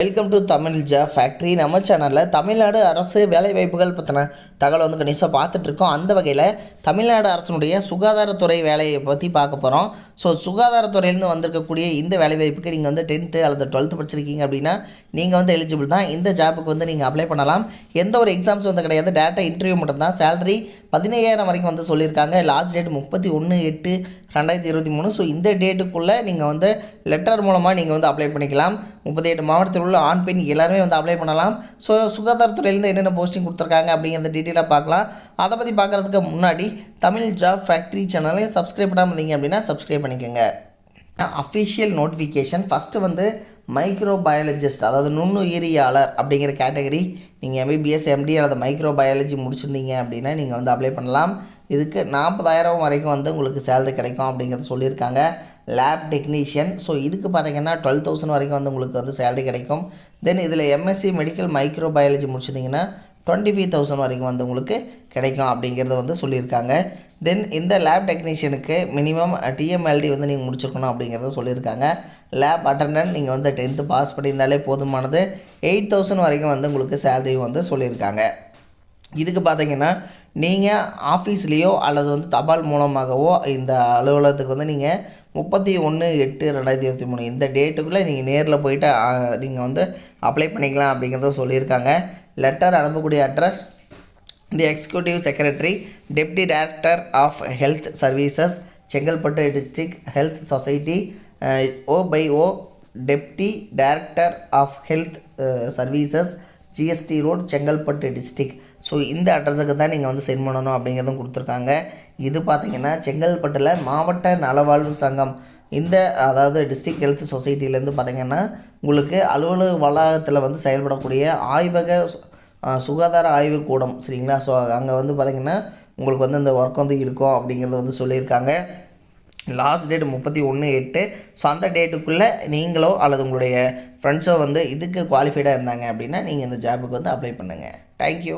Welcome to Tamil job factory. நம்ம சேனலில் தமிழ்நாடு அரசு வேலைவாய்ப்புகள் பற்றின தகவல் வந்து கணிசாக பார்த்துட்ருக்கோம். அந்த வகையில் தமிழ்நாடு அரசினுடைய சுகாதாரத்துறை வேலையை பற்றி பார்க்க போகிறோம். ஸோ சுகாதாரத்துறையிலேருந்து வந்திருக்கக்கூடிய இந்த வேலைவாய்ப்புக்கு நீங்கள் வந்து 10th அல்லது 12th படிச்சிருக்கீங்க அப்படின்னா நீங்கள் வந்து எலிஜிபிள் தான். இந்த ஜாப்புக்கு வந்து நீங்கள் அப்ளை பண்ணலாம். எந்த ஒரு எக்ஸாம்ஸ் வந்து கிடையாது, டேட்டா இன்டர்வியூ மட்டும்தான். சேலரி 15,000 வரைக்கும் வந்து சொல்லியிருக்காங்க. Last date 31/8/2023. ஸோ இந்த டேட்டுக்குள்ளே நீங்கள் வந்து லெட்டர் மூலமாக நீங்கள் வந்து அப்ளை பண்ணிக்கலாம். 38 மாவட்டத்தில் உள்ள ஆண் பெண் எல்லாருமே வந்து அப்ளை பண்ணலாம். ஸோ சுகாதாரத்துறையிலேருந்து என்னென்ன போஸ்டிங் கொடுத்துருக்காங்க அப்படிங்கிறத டீட்டெயிலாக பார்க்கலாம். அதை பற்றி பார்க்குறதுக்கு முன்னாடி தமிழ் ஜாப் ஃபேக்ட்ரி சேனலை சப்ஸ்கிரைப் பண்ணாமல் இருந்தீங்க அப்படின்னா சப்ஸ்கிரைப் பண்ணிக்கோங்க. அஃபிஷியல் நோட்டிஃபிகேஷன் ஃபஸ்ட்டு வந்து மைக்ரோபயாலஜிஸ்ட், அதாவது நுண்ணுயிரியாளர் அப்படிங்கிற கேட்டகரி. நீங்கள் எம்பிபிஎஸ் எம்டி அல்லது மைக்ரோபயாலஜி முடிச்சிருந்தீங்க அப்படின்னா நீங்கள் வந்து அப்ளை பண்ணலாம். இதுக்கு 40,000 வரைக்கும் வந்து உங்களுக்கு சேலரி கிடைக்கும் அப்படிங்கிறத சொல்லியிருக்காங்க. லேப் டெக்னீஷியன், ஸோ இதுக்கு பார்த்தீங்கன்னா 12,000 வரைக்கும் வந்து உங்களுக்கு வந்து சேலரி கிடைக்கும். தென் இதில் எம்எஸ்சி மெடிக்கல் மைக்ரோபயாலஜி முடிச்சிருந்தீங்கன்னா 25,000 வரைக்கும் வந்து உங்களுக்கு கிடைக்கும் அப்படிங்கிறத வந்து சொல்லியிருக்காங்க. தென் இந்த லேப் டெக்னீஷியனுக்கு மினிமம் டிஎம்எல்டி வந்து நீங்கள் முடிச்சிருக்கணும் அப்படிங்கிறத சொல்லியிருக்காங்க. லேப் அட்டண்டன்ட் நீங்கள் வந்து 10th பாஸ் பண்ணியிருந்தாலே போதுமானது. 8,000 வரைக்கும் வந்து உங்களுக்கு சேலரி வந்து சொல்லியிருக்காங்க. இதுக்கு பார்த்தீங்கன்னா நீங்கள் ஆஃபீஸ்லேயோ அல்லது வந்து தபால் மூலமாகவோ இந்த அலுவலகத்துக்கு வந்து நீங்கள் 31/8/2023 இந்த டேட்டுக்குள்ளே நீங்கள் நேரில் போயிட்டு நீங்கள் வந்து அப்ளை பண்ணிக்கலாம் அப்படிங்கிறத சொல்லியிருக்காங்க. லெட்டர் அனுப்பக்கூடிய address the executive secretary, deputy director of health services, Chengalpattu district health society, O/O deputy director of health services, GST road, Chengalpattu district. So இந்த அட்ரஸுக்கு தான் நீங்கள் வந்து சென்ட் பண்ணணும் அப்படிங்கிறதும் கொடுத்துருக்காங்க. இது பார்த்திங்கன்னா செங்கல்பட்டில் மாவட்ட நலவாழ்வு சங்கம், இந்த அதாவது டிஸ்ட்ரிக்ட் ஹெல்த் சொசைட்டிலேருந்து பார்த்திங்கன்னா உங்களுக்கு அலுவலக வளாகத்தில் வந்து செயல்படக்கூடிய ஆய்வக சுகாதார ஆய்வு கூடம், சரிங்களா? ஸோ அங்கே வந்து பார்த்திங்கன்னா உங்களுக்கு வந்து இந்த ஒர்க் வந்து இருக்கும் அப்படிங்கிறது வந்து சொல்லியிருக்காங்க. Last date 31/8. ஸோ அந்த டேட்டுக்குள்ளே நீங்களோ அல்லது உங்களுடைய ஃப்ரெண்ட்ஸோ வந்து இதுக்கு குவாலிஃபைடாக இருந்தாங்க அப்படின்னா நீங்கள் இந்த ஜாபுக்கு வந்து அப்ளை பண்ணுங்கள். தேங்க்யூ.